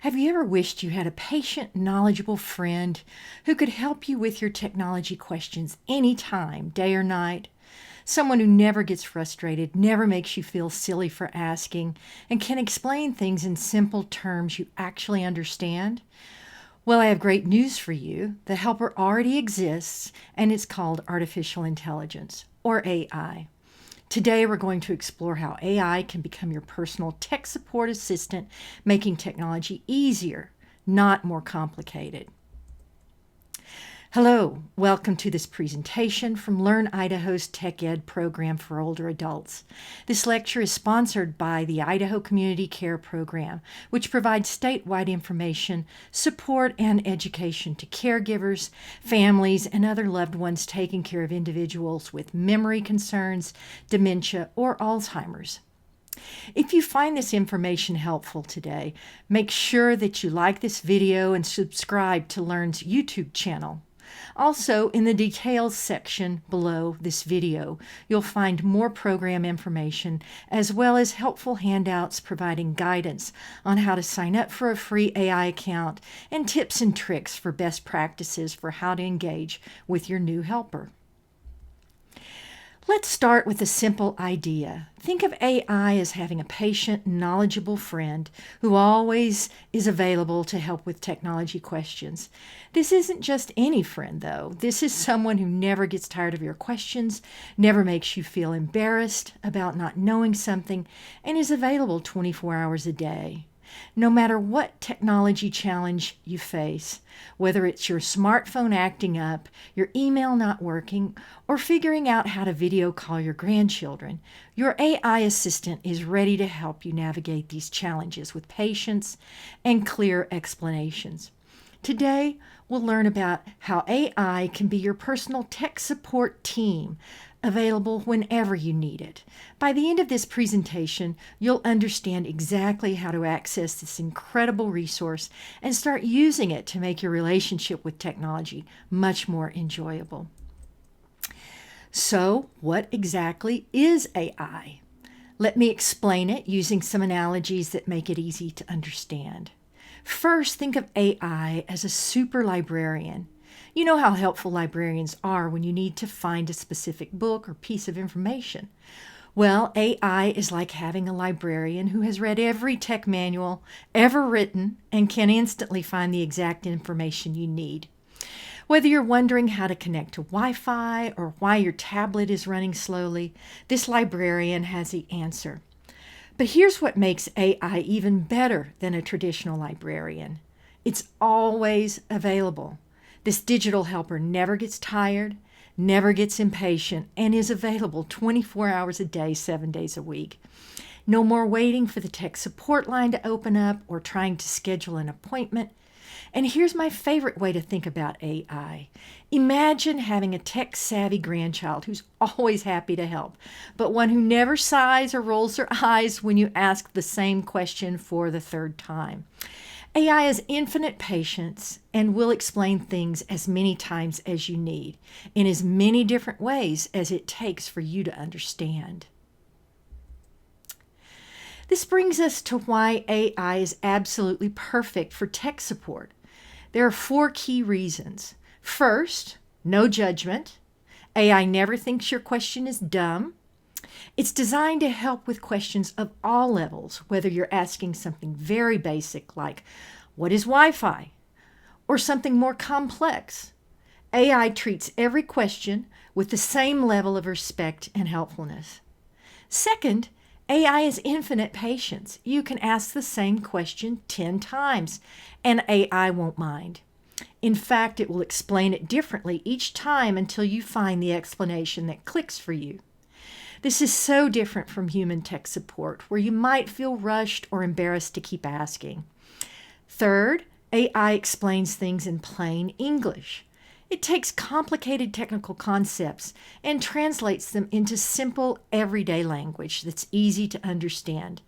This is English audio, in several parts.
Have you ever wished you had a patient, knowledgeable friend who could help you with your technology questions anytime, day or night? Someone who never gets frustrated, never makes you feel silly for asking, and can explain things in simple terms you actually understand? Well, I have great news for you. The helper already exists, and it's called artificial intelligence, or AI. Today, we're going to explore how AI can become your personal tech support assistant, making technology easier, not more complicated. Hello, welcome to this presentation from Learn Idaho's Tech Ed program for older adults. This lecture is sponsored by the Idaho Community Care Program, which provides statewide information, support, and education to caregivers, families, and other loved ones taking care of individuals with memory concerns, dementia, or Alzheimer's. If you find this information helpful today, make sure that you like this video and subscribe to Learn's YouTube channel. Also, in the details section below this video, you'll find more program information as well as helpful handouts providing guidance on how to sign up for a free AI account and tips and tricks for best practices for how to engage with your new helper. Let's start with a simple idea. Think of AI as having a patient, knowledgeable friend who always is available to help with technology questions. This isn't just any friend, though. This is someone who never gets tired of your questions, never makes you feel embarrassed about not knowing something, and is available 24 hours a day. No matter what technology challenge you face, whether it's your smartphone acting up, your email not working, or figuring out how to video call your grandchildren, your AI assistant is ready to help you navigate these challenges with patience and clear explanations. Today, we'll learn about how AI can be your personal tech support team, available whenever you need it. By the end of this presentation, you'll understand exactly how to access this incredible resource and start using it to make your relationship with technology much more enjoyable. So, what exactly is AI? Let me explain it using some analogies that make it easy to understand. First, think of AI as a super librarian. You know how helpful librarians are when you need to find a specific book or piece of information. Well, AI is like having a librarian who has read every tech manual ever written and can instantly find the exact information you need. Whether you're wondering how to connect to Wi-Fi or why your tablet is running slowly, this librarian has the answer. But here's what makes AI even better than a traditional librarian. It's always available. This digital helper never gets tired, never gets impatient, and is available 24 hours a day, 7 days a week. No more waiting for the tech support line to open up or trying to schedule an appointment. And here's my favorite way to think about AI. Imagine having a tech-savvy grandchild who's always happy to help, but one who never sighs or rolls her eyes when you ask the same question for the third time. AI has infinite patience and will explain things as many times as you need, in as many different ways as it takes for you to understand. This brings us to why AI is absolutely perfect for tech support. There are 4 key reasons. First, no judgment. AI never thinks your question is dumb. It's designed to help with questions of all levels, whether you're asking something very basic like, what is Wi-Fi? Or something more complex. AI treats every question with the same level of respect and helpfulness. Second, AI has infinite patience. You can ask the same question 10 times, and AI won't mind. In fact, it will explain it differently each time until you find the explanation that clicks for you. This is so different from human tech support, where you might feel rushed or embarrassed to keep asking. Third, AI explains things in plain English. It takes complicated technical concepts and translates them into simple, everyday language that's easy to understand.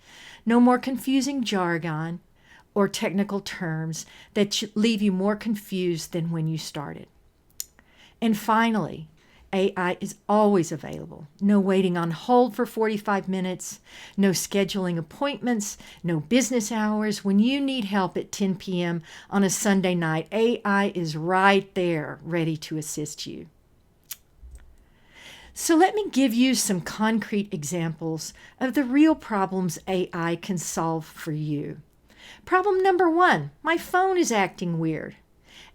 No more confusing jargon or technical terms that leave you more confused than when you started. And finally, AI is always available. No waiting on hold for 45 minutes, no scheduling appointments, no business hours. When you need help at 10 p.m. on a Sunday night, AI is right there ready to assist you. So let me give you some concrete examples of the real problems AI can solve for you. Problem number 1, my phone is acting weird.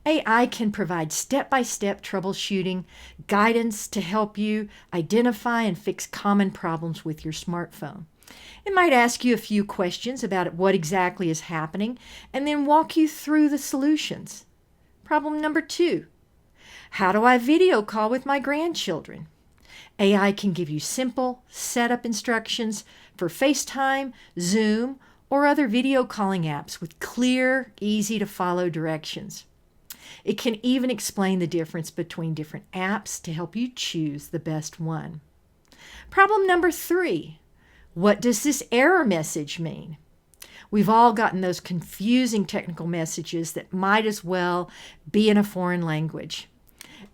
AI can provide step-by-step troubleshooting, guidance to help you identify and fix common problems with your smartphone. It might ask you a few questions about what exactly is happening and then walk you through the solutions. Problem number 2, how do I video call with my grandchildren? AI can give you simple setup instructions for FaceTime, Zoom, or other video calling apps with clear, easy-to-follow directions. It can even explain the difference between different apps to help you choose the best one. Problem number 3, what does this error message mean? We've all gotten those confusing technical messages that might as well be in a foreign language.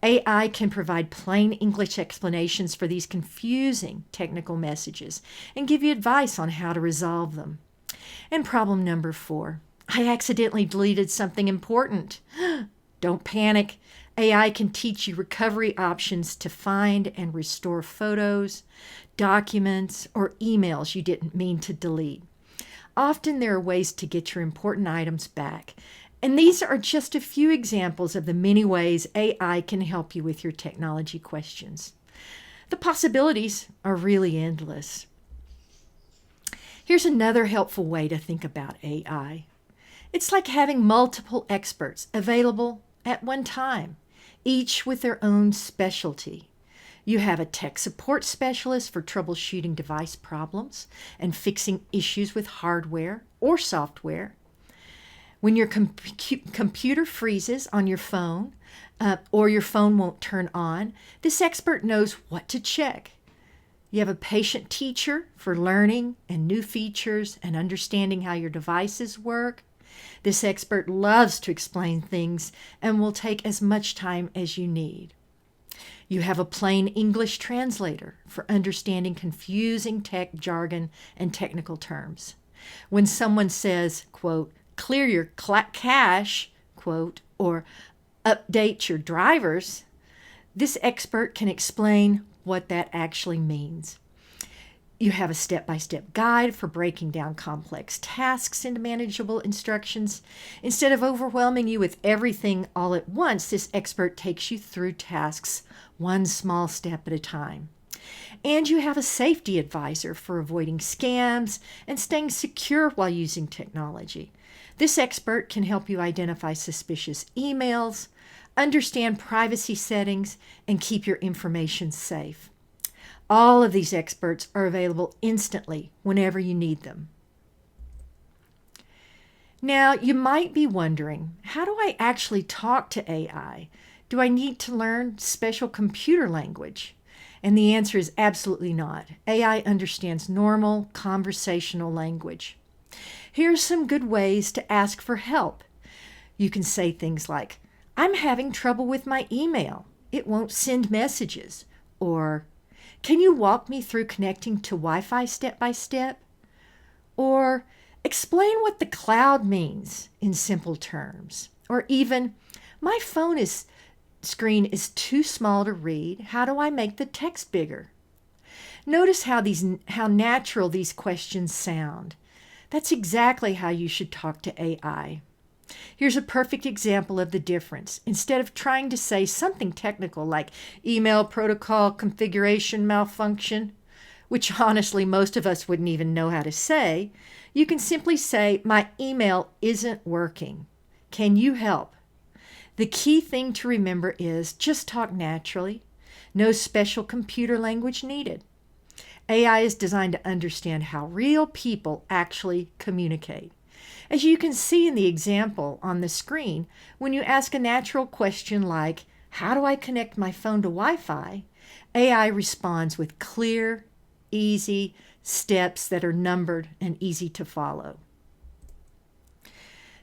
AI can provide plain English explanations for these confusing technical messages and give you advice on how to resolve them. And problem number 4, I accidentally deleted something important. Don't panic. AI can teach you recovery options to find and restore photos, documents, or emails you didn't mean to delete. Often there are ways to get your important items back. And these are just a few examples of the many ways AI can help you with your technology questions. The possibilities are really endless. Here's another helpful way to think about AI. It's like having multiple experts available at one time, each with their own specialty. You have a tech support specialist for troubleshooting device problems and fixing issues with hardware or software. When your computer freezes on your phone or your phone won't turn on, this expert knows what to check. You have a patient teacher for learning and new features and understanding how your devices work. This expert loves to explain things and will take as much time as you need. You have a plain English translator for understanding confusing tech jargon and technical terms. When someone says, quote, clear your cache, quote, or update your drivers, this expert can explain what that actually means. You have a step-by-step guide for breaking down complex tasks into manageable instructions. Instead of overwhelming you with everything all at once, this expert takes you through tasks one small step at a time. And you have a safety advisor for avoiding scams and staying secure while using technology. This expert can help you identify suspicious emails, understand privacy settings, and keep your information safe. All of these experts are available instantly whenever you need them. Now, you might be wondering, how do I actually talk to AI? Do I need to learn special computer language? And the answer is absolutely not. AI understands normal conversational language. Here are some good ways to ask for help. You can say things like, I'm having trouble with my email. It won't send messages. Or, can you walk me through connecting to Wi-Fi step by step? Or, explain what the cloud means in simple terms. Or even, my phone screen is too small to read. How do I make the text bigger? Notice how natural these questions sound. That's exactly how you should talk to AI. Here's a perfect example of the difference. Instead of trying to say something technical like email protocol configuration malfunction, which honestly most of us wouldn't even know how to say, you can simply say, my email isn't working. Can you help? The key thing to remember is just talk naturally. No special computer language needed. AI is designed to understand how real people actually communicate. As you can see in the example on the screen, when you ask a natural question like, how do I connect my phone to Wi-Fi? AI responds with clear, easy steps that are numbered and easy to follow.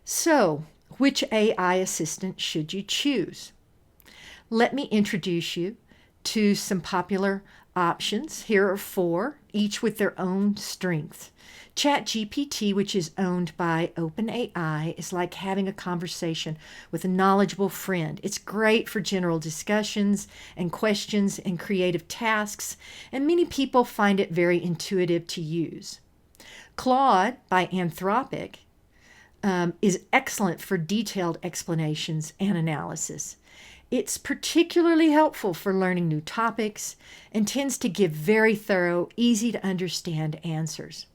So, which AI assistant should you choose? Let me introduce you to some popular options. Here are 4, each with their own strengths. ChatGPT, which is owned by OpenAI, is like having a conversation with a knowledgeable friend. It's great for general discussions and questions and creative tasks, and many people find it very intuitive to use. Claude by Anthropic is excellent for detailed explanations and analysis. It's particularly helpful for learning new topics and tends to give very thorough, easy to understand answers.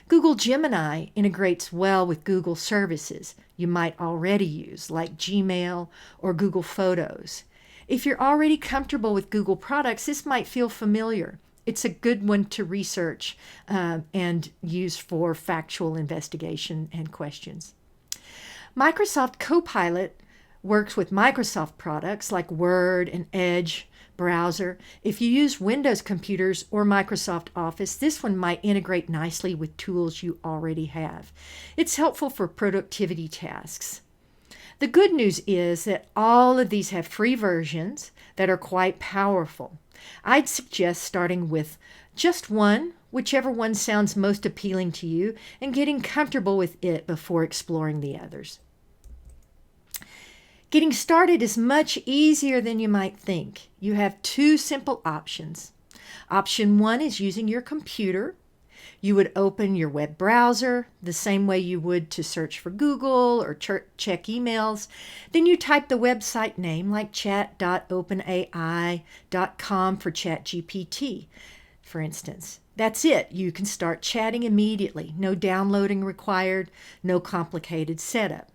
Google Gemini integrates well with Google services you might already use, like Gmail or Google Photos. If you're already comfortable with Google products, this might feel familiar. It's a good one to research and use for factual investigation and questions. Microsoft Copilot works with Microsoft products like Word and Edge browser. If you use Windows computers or Microsoft Office, this one might integrate nicely with tools you already have. It's helpful for productivity tasks. The good news is that all of these have free versions that are quite powerful. I'd suggest starting with just one, whichever one sounds most appealing to you, and getting comfortable with it before exploring the others. Getting started is much easier than you might think. You have 2 simple options. Option 1 is using your computer. You would open your web browser the same way you would to search for Google or check emails. Then you type the website name like chat.openai.com for ChatGPT, for instance. That's it. You can start chatting immediately. No downloading required, no complicated setup.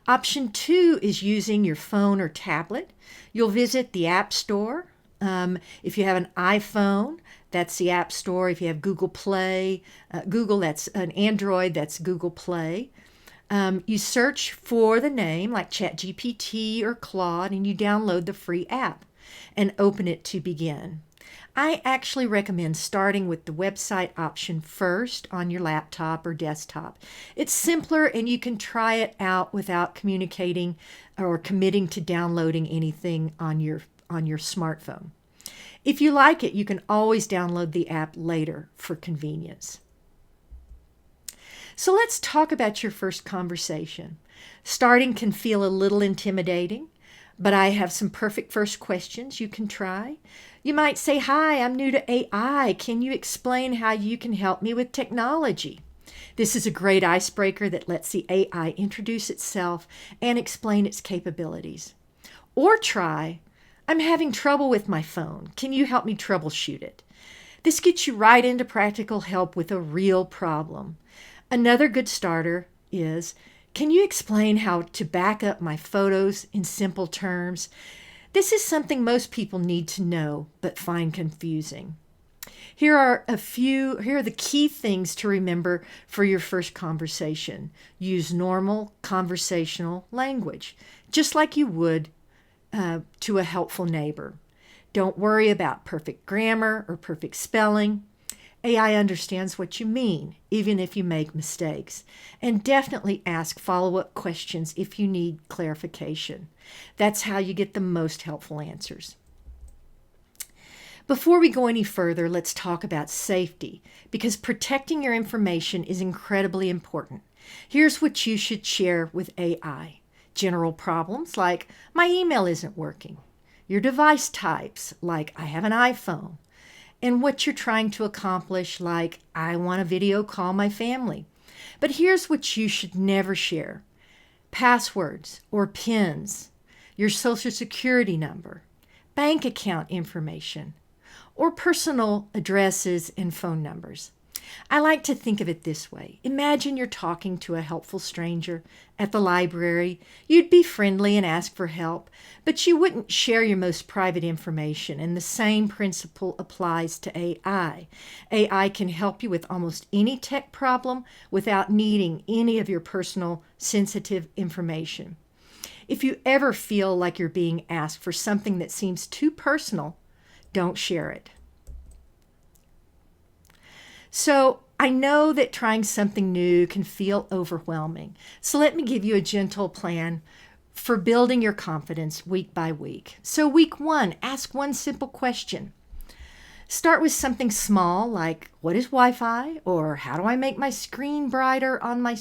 Option 2 is using your phone or tablet. You'll visit the App Store. If you have an iPhone, that's the App Store. If you have Google Play, that's an Android, that's Google Play. You search for the name like ChatGPT or Claude, and you download the free app and open it to begin. I actually recommend starting with the website option first on your laptop or desktop. It's simpler and you can try it out without communicating or committing to downloading anything on your smartphone. If you like it, you can always download the app later for convenience. So let's talk about your first conversation. Starting can feel a little intimidating, but I have some perfect first questions you can try. You might say, "Hi, I'm new to AI. Can you explain how you can help me with technology?" This is a great icebreaker that lets the AI introduce itself and explain its capabilities. Or try, "I'm having trouble with my phone. Can you help me troubleshoot it?" This gets you right into practical help with a real problem. Another good starter is, "Can you explain how to back up my photos in simple terms?" This is something most people need to know but find confusing. Here are the key things to remember for your first conversation. Use normal conversational language, just like you would to a helpful neighbor. Don't worry about perfect grammar or perfect spelling. AI understands what you mean, even if you make mistakes. And definitely ask follow-up questions if you need clarification. That's how you get the most helpful answers. Before we go any further, let's talk about safety, because protecting your information is incredibly important. Here's what you should share with AI. General problems like, "My email isn't working." Your device types like, "I have an iPhone." And what you're trying to accomplish, like, "I want to video call my family." But here's what you should never share: passwords or PINs, your social security number, bank account information, or personal addresses and phone numbers. I like to think of it this way. Imagine you're talking to a helpful stranger at the library. You'd be friendly and ask for help, but you wouldn't share your most private information, and the same principle applies to AI. AI can help you with almost any tech problem without needing any of your personal sensitive information. If you ever feel like you're being asked for something that seems too personal, don't share it. So I know that trying something new can feel overwhelming. So let me give you a gentle plan for building your confidence week by week. So week 1, ask one simple question. Start with something small like, what is Wi-Fi? Or how do I make my screen brighter on my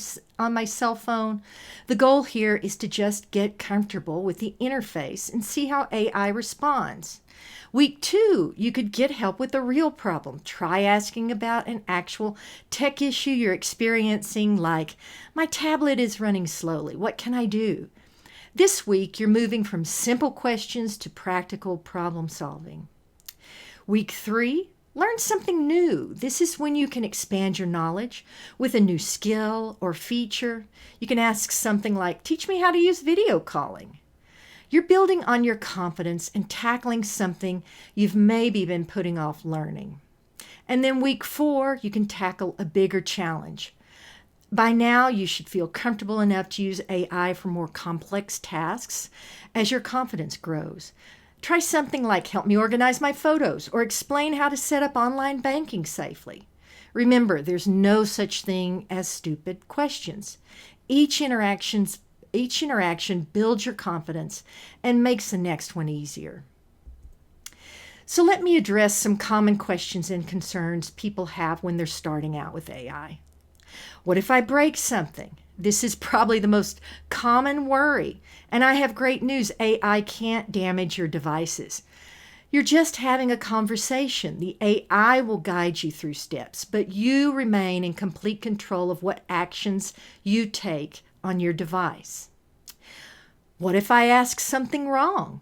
cell phone? The goal here is to just get comfortable with the interface and see how AI responds. Week 2, you could get help with a real problem. Try asking about an actual tech issue you're experiencing, like, my tablet is running slowly. What can I do? This week, you're moving from simple questions to practical problem solving. Week 3, learn something new. This is when you can expand your knowledge with a new skill or feature. You can ask something like, teach me how to use video calling. You're building on your confidence and tackling something you've maybe been putting off learning. And then week 4, you can tackle a bigger challenge. By now, you should feel comfortable enough to use AI for more complex tasks as your confidence grows. Try something like help me organize my photos or explain how to set up online banking safely. Remember, there's no such thing as stupid questions. Each interaction builds your confidence and makes the next one easier. So let me address some common questions and concerns people have when they're starting out with AI. What if I break something? This is probably the most common worry. And I have great news. AI can't damage your devices. You're just having a conversation. The AI will guide you through steps, but you remain in complete control of what actions you take on your device. What if I ask something wrong?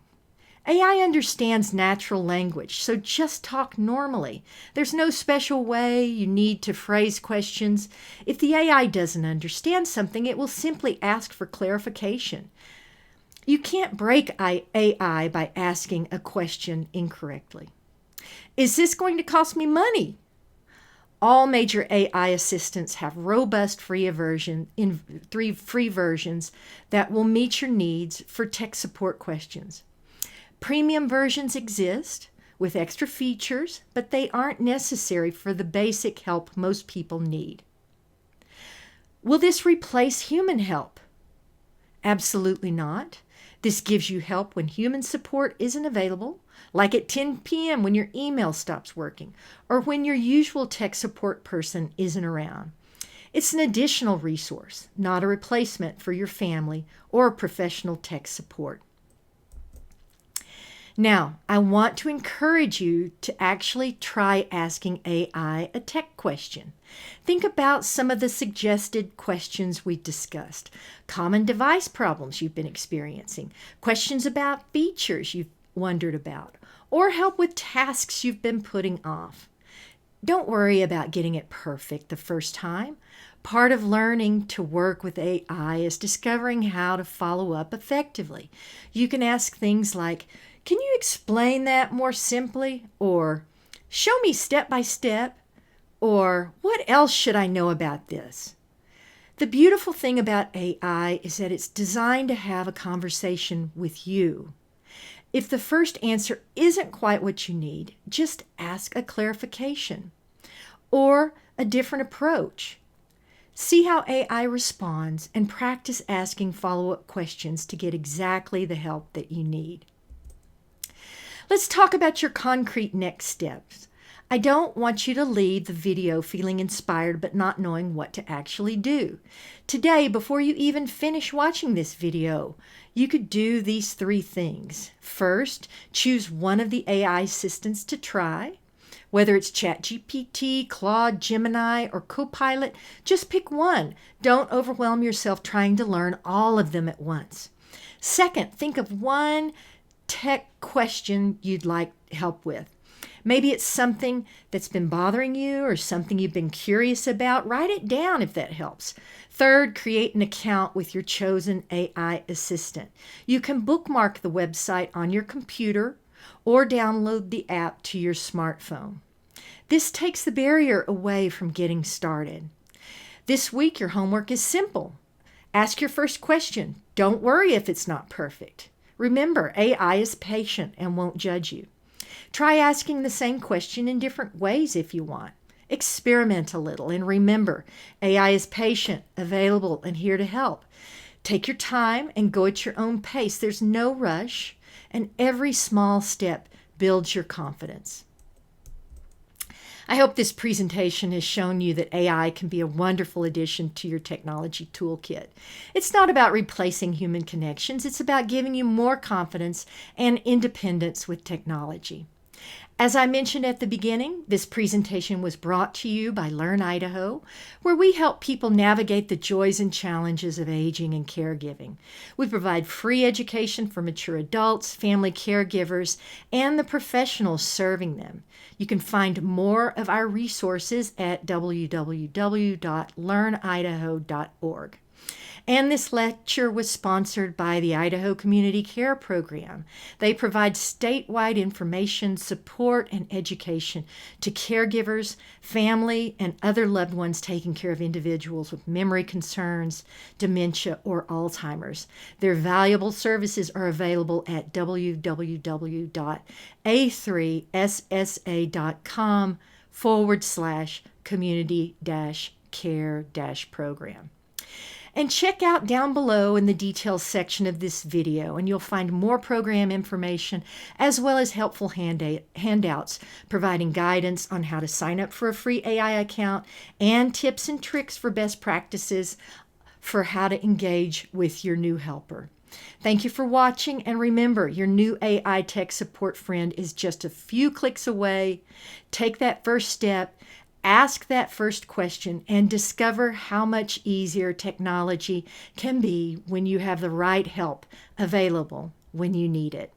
AI understands natural language, so just talk normally. There's no special way you need to phrase questions. If the AI doesn't understand something, it will simply ask for clarification. You can't break AI by asking a question incorrectly. Is this going to cost me money? All major AI assistants have robust free versions that will meet your needs for tech support questions. Premium versions exist with extra features, but they aren't necessary for the basic help most people need. Will this replace human help? Absolutely not. This gives you help when human support isn't available, like at 10 p.m. when your email stops working, or when your usual tech support person isn't around. It's an additional resource, not a replacement for your family or professional tech support. Now, I want to encourage you to actually try asking AI a tech question. Think about some of the suggested questions we discussed. Common device problems you've been experiencing, questions about features you've wondered about, or help with tasks you've been putting off. Don't worry about getting it perfect the first time. Part of learning to work with AI is discovering how to follow up effectively. You can ask things like, can you explain that more simply? Or show me step by step? Or what else should I know about this? The beautiful thing about AI is that it's designed to have a conversation with you. If the first answer isn't quite what you need, just ask a clarification or a different approach. See how AI responds and practice asking follow-up questions to get exactly the help that you need. Let's talk about your concrete next steps. I don't want you to leave the video feeling inspired but not knowing what to actually do. Today, before you even finish watching this video, you could do these 3 things. First, choose one of the AI assistants to try. Whether it's ChatGPT, Claude, Gemini, or Copilot, just pick one. Don't overwhelm yourself trying to learn all of them at once. Second, think of one tech question you'd like help with. Maybe it's something that's been bothering you or something you've been curious about. Write it down if that helps. Third, create an account with your chosen AI assistant. You can bookmark the website on your computer or download the app to your smartphone. This takes the barrier away from getting started. This week, your homework is simple. Ask your first question. Don't worry if it's not perfect. Remember, AI is patient and won't judge you. Try asking the same question in different ways if you want. Experiment a little and remember, AI is patient, available, and here to help. Take your time and go at your own pace. There's no rush, and every small step builds your confidence. I hope this presentation has shown you that AI can be a wonderful addition to your technology toolkit. It's not about replacing human connections, it's about giving you more confidence and independence with technology. As I mentioned at the beginning, this presentation was brought to you by Learn Idaho, where we help people navigate the joys and challenges of aging and caregiving. We provide free education for mature adults, family caregivers, and the professionals serving them. You can find more of our resources at www.learnidaho.org. And this lecture was sponsored by the Idaho Community Care Program. They provide statewide information, support, and education to caregivers, family, and other loved ones taking care of individuals with memory concerns, dementia, or Alzheimer's. Their valuable services are available at www.a3ssa.com/community-care-program. And check out down below in the details section of this video, and you'll find more program information as well as helpful handouts providing guidance on how to sign up for a free AI account and tips and tricks for best practices for how to engage with your new helper. Thank you for watching, and remember, your new AI tech support friend is just a few clicks away. Take that first step. Ask that first question and discover how much easier technology can be when you have the right help available when you need it.